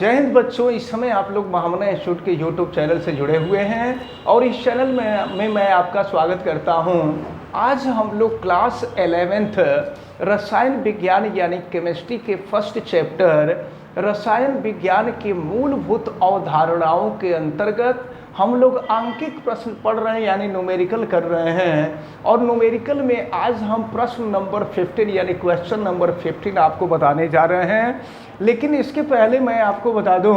जय हिंद बच्चों। इस समय आप लोग महामना इंस्टीट्यूट के यूट्यूब चैनल से जुड़े हुए हैं और इस चैनल में मैं आपका स्वागत करता हूं। आज हम लोग क्लास 11th रसायन विज्ञान यानी केमिस्ट्री के फर्स्ट चैप्टर रसायन विज्ञान के मूलभूत अवधारणाओं के अंतर्गत हम लोग आंकिक प्रश्न पढ़ रहे हैं यानी न्यूमेरिकल कर रहे हैं। और न्यूमेरिकल में आज हम प्रश्न नंबर 15 यानी क्वेश्चन नंबर 15 आपको बताने जा रहे हैं। लेकिन इसके पहले मैं आपको बता दूं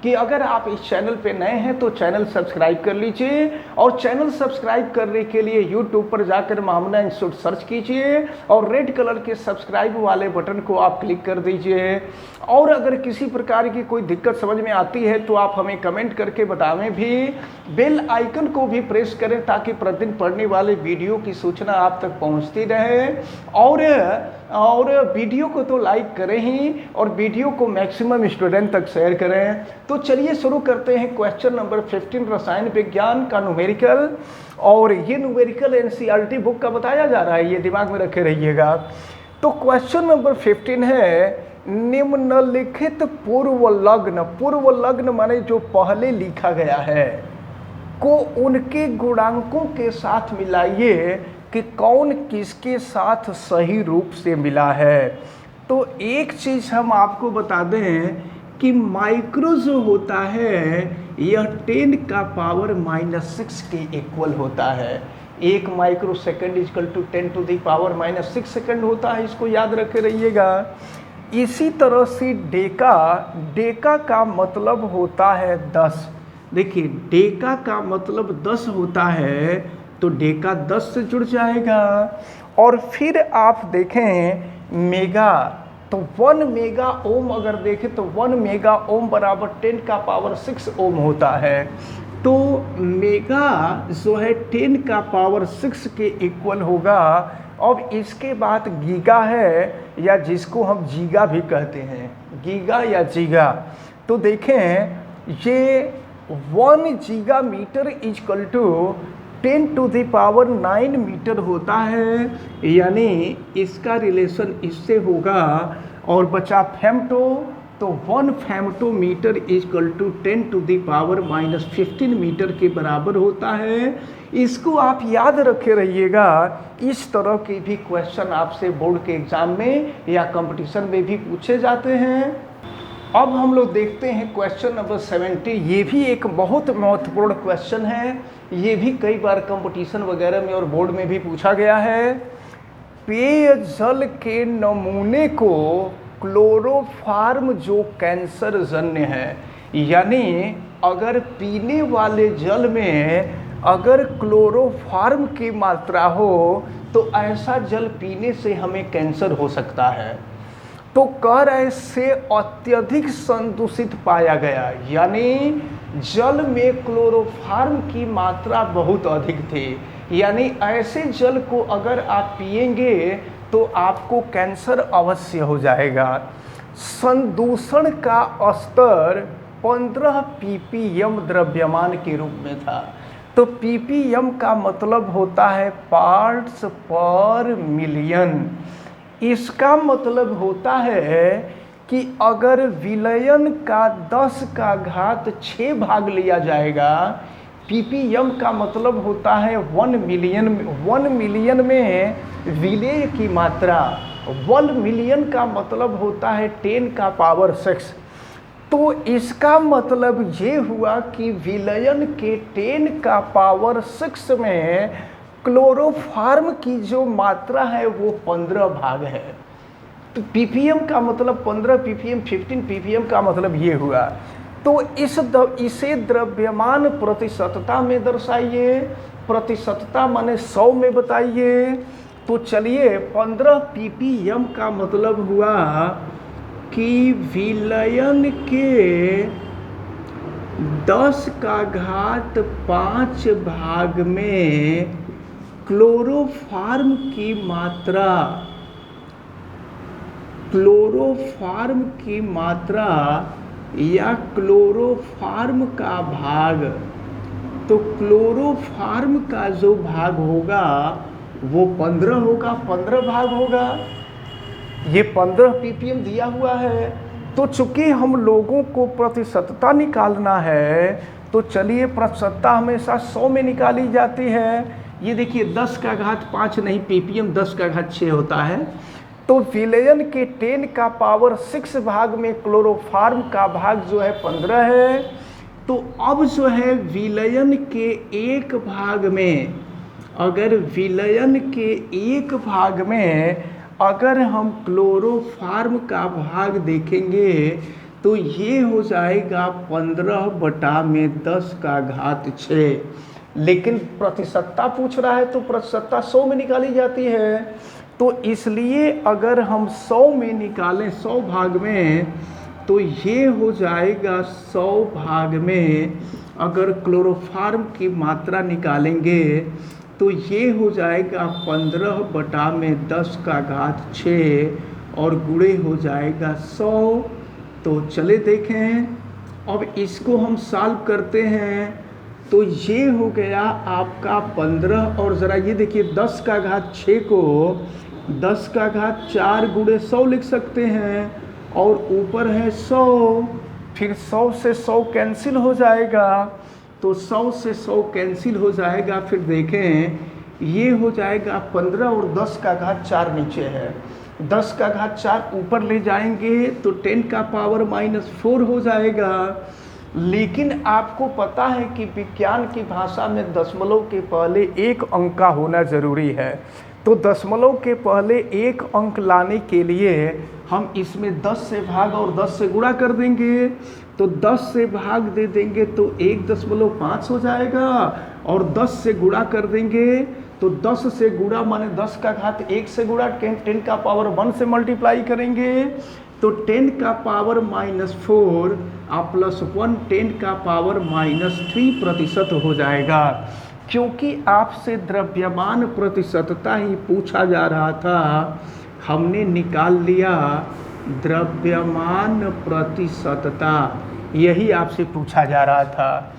कि अगर आप इस चैनल पे नए हैं तो चैनल सब्सक्राइब कर लीजिए और चैनल सब्सक्राइब करने के लिए यूट्यूब पर जाकर महामना इंस्टीट्यूट सर्च कीजिए और रेड कलर के सब्सक्राइब वाले बटन को आप क्लिक कर दीजिए। और अगर किसी प्रकार की कोई दिक्कत समझ में आती है तो आप हमें कमेंट करके बतावें भी। बेल आइकन को भी प्रेस करें ताकि प्रतिदिन पढ़ने वाले वीडियो की सूचना आप तक पहुंचती रहे। और वीडियो को तो लाइक करें ही और वीडियो को मैक्सिमम स्टूडेंट तक शेयर करें। तो चलिए शुरू करते हैं क्वेश्चन नंबर 15 रसायन विज्ञान का न्यूमेरिकल। और ये न्यूमेरिकल एनसीईआरटी बुक का बताया जा रहा है, ये दिमाग में रखे रहिएगा। तो क्वेश्चन नंबर 15 है निम्नलिखित पूर्व लग्न माने जो पहले लिखा गया है को उनके गुणांकों के साथ मिलाइए कि कौन किसके साथ सही रूप से मिला है। तो एक चीज हम आपको बता दें कि माइक्रो जो होता है यह 10 का पावर -6 के इक्वल होता है। 1 micro second equal to 10 to the power -6 second होता है, इसको याद रखे रहिएगा। इसी तरह से डेका का मतलब होता है 10। देखिए डेका का मतलब 10 होता है तो डेका 10 से जुड़ जाएगा। और फिर आप देखें मेगा, तो 1 मेगा ओम अगर देखें तो 1 मेगा ओम बराबर 10 का पावर 6 ओम होता है। तो मेगा जो है 10 का पावर 6 के इक्वल होगा। अब इसके बाद गीगा है या जिसको हम जीगा भी कहते हैं, गीगा या जीगा। तो देखें ये 1 giga metre equal to 10 to the power 9 metre होता है, यानी इसका रिलेशन इससे होगा। और बचा फेम्टो, तो 1 femtometre equal to 10 to the power -15 metre के बराबर होता है। इसको आप याद रखे रहिएगा। इस तरह के भी क्वेश्चन आपसे बोर्ड के एग्जाम में या कंपटीशन में भी पूछे जाते हैं। अब हम लोग देखते हैं क्वेश्चन नंबर 70। ये भी एक बहुत महत्वपूर्ण क्वेश्चन है, ये भी कई बार कंपटीशन वगैरह में और बोर्ड में भी पूछा गया है। पेयजल के नमूने को क्लोरोफार्म जो कैंसर जन्य है, यानी अगर पीने वाले जल में अगर क्लोरोफार्म की मात्रा हो तो ऐसा जल पीने से हमें कैंसर हो सकता है। तो कह रहे से अत्यधिक संदूषित पाया गया, यानी जल में क्लोरोफार्म की मात्रा बहुत अधिक थी। यानी ऐसे जल को अगर आप पिएंगे तो आपको कैंसर अवश्य हो जाएगा। संदूषण का स्तर 15 ppm द्रव्यमान के रूप में था। तो ppm का मतलब होता है पार्ट्स पर मिलियन। इसका मतलब होता है कि अगर विलयन का 10 का घात 6 भाग लिया जाएगा, ppm का मतलब होता है 1 मिलियन में विलेय की मात्रा। 1 मिलियन का मतलब होता है 10 का पावर 6। तो इसका मतलब ये हुआ कि विलयन के 10 का पावर 6 में क्लोरोफार्म की जो मात्रा है वो 15 भाग है। तो ppm का मतलब 15 ppm 15 ppm का मतलब ये हुआ। तो इसे द्रव्यमान प्रतिशतता में दर्शाइए। प्रतिशतता माने 100 में बताइए। तो चलिए 15 ppm का मतलब हुआ कि विलयन के 10 का घात 5 भाग में क्लोरोफार्म की मात्रा या क्लोरोफार्म का भाग। तो क्लोरोफार्म का जो भाग होगा वो 15 होगा, 15 भाग होगा। ये 15 ppm दिया हुआ है। तो चूंकि हम लोगों को प्रतिशतता निकालना है तो चलिए प्रतिशतता हमेशा 100 में निकाली जाती है। ये देखिए 10 का घात 5 नहीं, ppm 10 का घात 6 होता है। तो विलयन के 10 का पावर 6 भाग में क्लोरोफार्म का भाग जो है 15 है। तो अब जो है विलयन के एक भाग में, अगर विलयन के एक भाग में अगर हम क्लोरोफार्म का भाग देखेंगे तो ये हो जाएगा 15 बटा में 10 का घात 6। लेकिन प्रतिशतता पूछ रहा है तो प्रतिशतता 100 में निकाली जाती है। तो इसलिए अगर हम 100 में निकालें 100 भाग में तो ये हो जाएगा 100 भाग में अगर क्लोरोफार्म की मात्रा निकालेंगे तो ये हो जाएगा 15 बटा में 10 का घात 6 और गुणे हो जाएगा 100। तो चले देखें अब इसको हम सॉल्व करते हैं। तो ये हो गया आपका 15 और ज़रा ये देखिए 10 का घात 6 को 10 का घात 4 गुणे 100 लिख सकते हैं और ऊपर है 100, फिर 100 से 100 कैंसिल हो जाएगा। तो 100 से 100 कैंसिल हो जाएगा। फिर देखें ये हो जाएगा 15 और 10 का घात 4 नीचे है, 10 का घात 4 ऊपर ले जाएंगे तो 10 का पावर -4 हो जाएगा। लेकिन आपको पता है कि विज्ञान की भाषा में दशमलव के पहले एक अंक का होना ज़रूरी है। तो दशमलव के पहले एक अंक लाने के लिए हम इसमें 10 से भाग और 10 से गुणा कर देंगे। तो 10 से भाग दे देंगे तो 1.5 हो जाएगा और 10 से गुणा कर देंगे तो 10 से गुणा माने 10 का घात 1 से गुणा 10 का पावर 1 से मल्टीप्लाई करेंगे तो 10 का पावर -4 प्लस 1 10 का पावर -3 प्रतिशत हो जाएगा। क्योंकि आपसे द्रव्यमान प्रतिशतता ही पूछा जा रहा था, हमने निकाल लिया द्रव्यमान प्रतिशतता, यही आपसे पूछा जा रहा था।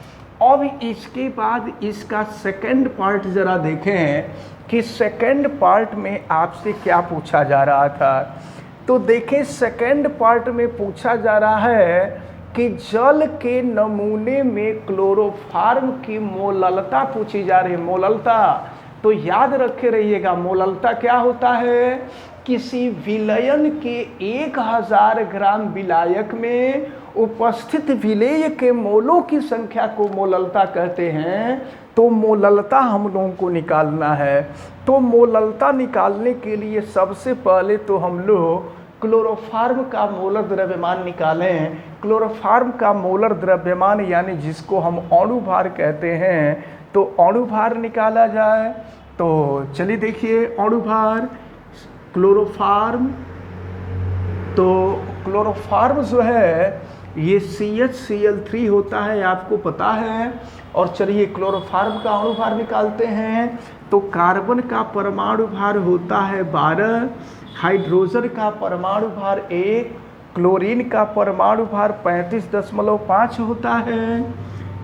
अब इसके बाद इसका सेकंड पार्ट ज़रा देखें कि सेकंड पार्ट में आपसे क्या पूछा जा रहा था। तो देखें सेकंड पार्ट में पूछा जा रहा है कि जल के नमूने में क्लोरोफार्म की मोललता पूछी जा रही है। मोललता तो याद रखे रहिएगा, मोललता क्या होता है? किसी विलयन के 1000 ग्राम विलायक में उपस्थित विलेय के मोलों की संख्या को मोललता कहते हैं। तो मोललता हम लोगों को निकालना है। तो मोललता निकालने के लिए सबसे पहले तो हम लोग क्लोरोफार्म का मोलर द्रव्यमान निकालें। क्लोरोफार्म का मोलर द्रव्यमान यानी जिसको हम अणुभार कहते हैं, तो अणुभार निकाला जाए। तो चलिए देखिए अणुभार क्लोरोफार्म, तो क्लोरोफार्म जो है ये CHCl3 होता है, आपको पता है। और चलिए क्लोरोफार्म का अणुभार निकालते हैं। तो कार्बन का परमाणु भार होता है 12, हाइड्रोजन का परमाणु भार 1, क्लोरीन का परमाणु भार 35.5 होता है।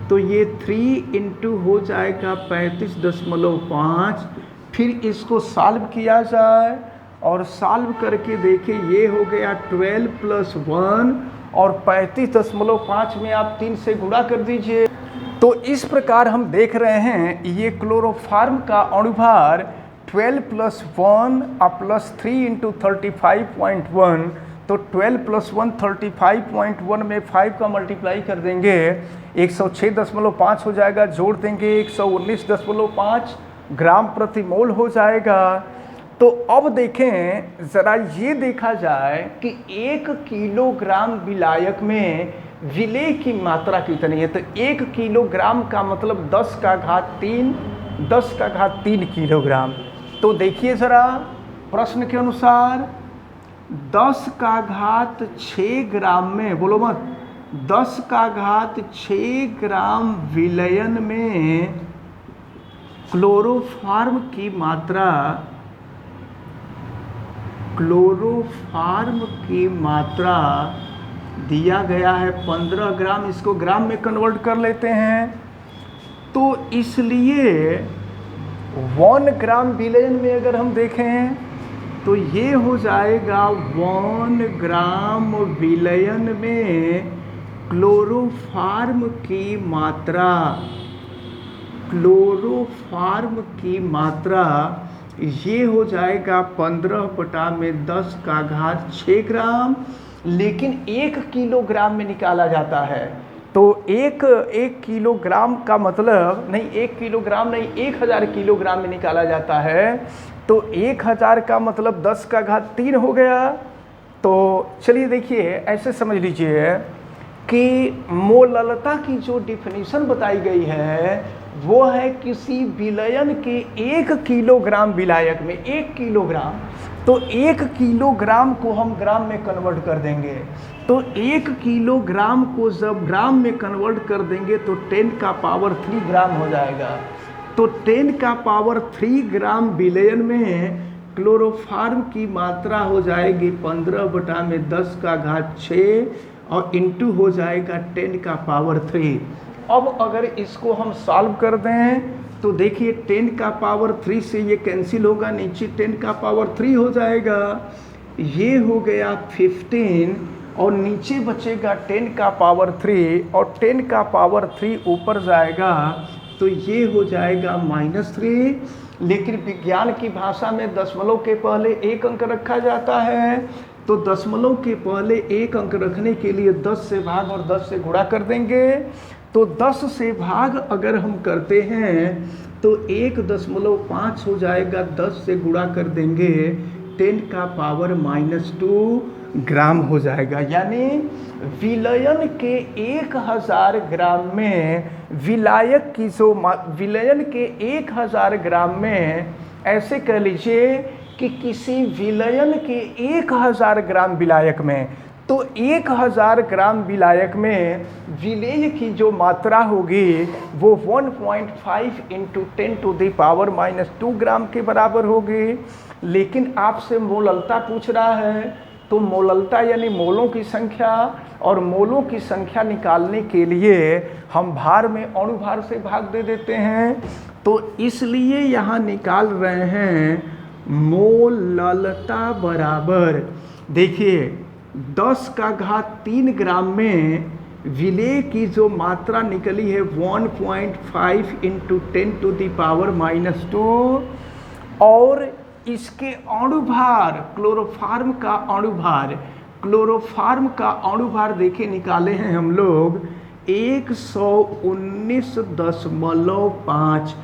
तो ये 3 इंटू हो जाएगा 35.5। फिर इसको सॉल्व किया जाए और सॉल्व करके देखिए ये हो गया 12 + 1 और 35.5 में आप 3 से गुणा कर दीजिए। तो इस प्रकार हम देख रहे हैं ये क्लोरोफार्म का अणुभार 12 + 1 प्लस 3 इंटू 35.1। तो 12 + 1 35.1 में 5 का मल्टीप्लाई कर देंगे 106.5 हो जाएगा, जोड़ देंगे 119.5 ग्राम प्रति मोल हो जाएगा। तो अब देखें ज़रा ये देखा जाए कि 1 किलोग्राम विलायक में विलेय की मात्रा कितनी है। तो 1 किलोग्राम का मतलब 10 का घात 3 किलोग्राम। तो देखिए ज़रा प्रश्न के अनुसार 10 का घात 6 ग्राम में, बोलो मत, 10 का घात 6 ग्राम विलयन में क्लोरोफार्म की मात्रा दिया गया है 15 ग्राम। इसको ग्राम में कन्वर्ट कर लेते हैं। तो इसलिए 1 ग्राम विलयन में अगर हम देखें तो ये हो जाएगा 1 ग्राम विलयन में क्लोरोफार्म की मात्रा, क्लोरोफार्म की मात्रा ये हो जाएगा 15/10⁻6 ग्राम, लेकिन 1 किलोग्राम में निकाला जाता है। तो एक किलोग्राम का मतलब नहीं, 1 किलोग्राम नहीं, 1000 किलोग्राम में निकाला जाता है। तो 1000 का मतलब 10⁻3 हो गया। तो चलिए देखिए, ऐसे समझ लीजिए कि मोललता की जो डिफिनीशन बताई गई है वो है किसी विलयन के 1 किलोग्राम विलायक में, 1 किलोग्राम, तो 1 किलोग्राम को हम ग्राम में कन्वर्ट कर देंगे। तो 1 किलोग्राम को जब ग्राम में कन्वर्ट कर देंगे तो 10⁻3 ग्राम हो जाएगा। तो 10⁻3 ग्राम विलयन में क्लोरोफार्म की मात्रा हो जाएगी 15/10⁻6 और इंटू हो जाएगा 10⁻3। अब अगर इसको हम सॉल्व कर दें तो देखिए 10⁻3 से ये कैंसिल होगा, नीचे 10⁻3 हो जाएगा, ये हो गया 15 और नीचे बचेगा 10⁻3 और 10⁻3 ऊपर जाएगा तो ये हो जाएगा -3। लेकिन विज्ञान की भाषा में दशमलव के पहले 1 अंक रखा जाता है, तो दशमलव के पहले 1 अंक रखने के लिए 10 से भाग और 10 से गुणा कर देंगे। तो 10 से भाग अगर हम करते हैं तो 1.5 हो जाएगा, 10 से गुणा कर देंगे 10⁻2 ग्राम हो जाएगा। यानी विलयन के 1000 ग्राम में विलायक की जो विलयन के 1000 ग्राम में, ऐसे कह लीजिए कि किसी विलयन के 1000 ग्राम विलायक में, तो 1000 ग्राम विलायक में विलेय की जो मात्रा होगी वो 1.5 × 10⁻2 ग्राम के बराबर होगी। लेकिन आपसे मोललता पूछ रहा है, तो मोललता यानी मोलों की संख्या, और मोलों की संख्या निकालने के लिए हम भार में अणुभार से भाग दे देते हैं। तो इसलिए यहाँ निकाल रहे हैं मोललता बराबर, देखिए 10⁻3 ग्राम में विलेय की जो मात्रा निकली है 1.5 × 10⁻2 और इसके अणुभार, क्लोरोफार्म का अणुभार देखिए निकाले हैं हम लोग 119.5।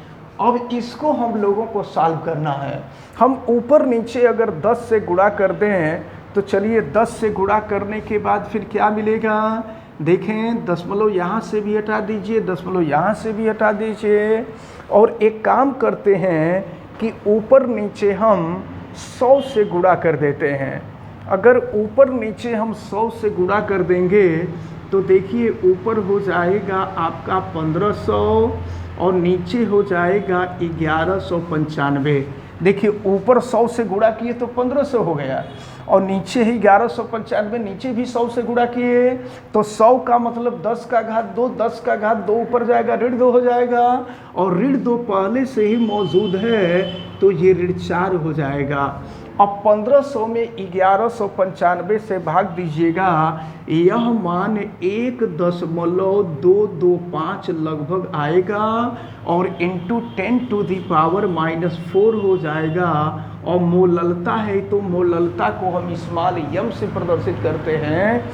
अब इसको हम लोगों को सॉल्व करना है। हम ऊपर नीचे अगर 10 से गुणा कर दें तो चलिए 10 से गुणा करने के बाद फिर क्या मिलेगा, देखें दशमलव यहाँ से भी हटा दीजिए, दशमलव यहाँ से भी हटा दीजिए, और एक काम करते हैं कि ऊपर नीचे हम 100 से गुणा कर देते हैं। अगर ऊपर नीचे हम 100 से गुणा कर देंगे तो देखिए ऊपर हो जाएगा आपका 1500 और नीचे हो जाएगा 1195। देखिए ऊपर 100 से गुणा किए तो 1500 हो गया और नीचे ही 1195, नीचे भी 100 से गुणा किए तो 100 का मतलब 10⁻2, 10⁻2 ऊपर जाएगा, ऋण 2 हो जाएगा, और ऋण 2 पहले से ही मौजूद है तो ये ऋण 4 हो जाएगा। अब 1500 में 1195 से भाग दीजिएगा, यह मान 1.225 लगभग आएगा और इंटू 10⁻⁻4 हो जाएगा। और मोललता है तो मोललता को हम स्मॉल m से प्रदर्शित करते हैं।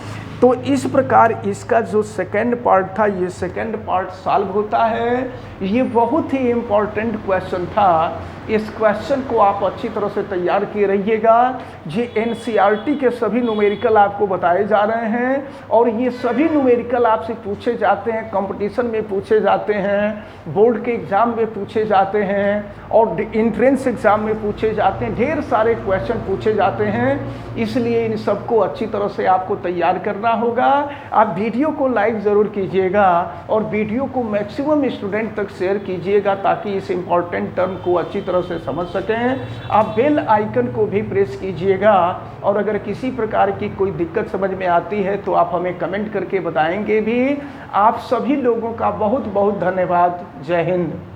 तो इस प्रकार इसका जो सेकंड पार्ट था, ये सेकंड पार्ट सॉल्व होता है। ये बहुत ही इम्पॉर्टेंट क्वेश्चन था। इस क्वेश्चन को आप अच्छी तरह से तैयार किए रहिएगा। ये एनसीईआरटी के सभी न्यूमेरिकल आपको बताए जा रहे हैं और ये सभी न्यूमेरिकल आपसे पूछे जाते हैं, कंपटीशन में पूछे जाते हैं, बोर्ड के एग्ज़ाम में पूछे जाते हैं और एंट्रेंस एग्ज़ाम में पूछे जाते हैं। ढेर सारे क्वेश्चन पूछे जाते हैं, इसलिए इन सबको अच्छी तरह से आपको तैयार करना होगा। आप वीडियो को लाइक ज़रूर कीजिएगा और वीडियो को मैक्सिमम स्टूडेंट तक शेयर कीजिएगा ताकि इस इम्पॉर्टेंट टर्म को अच्छी तरह से समझ सकें। आप बेल आइकन को भी प्रेस कीजिएगा और अगर किसी प्रकार की कोई दिक्कत समझ में आती है तो आप हमें कमेंट करके बताएंगे भी। आप सभी लोगों का बहुत बहुत धन्यवाद। जय हिंद।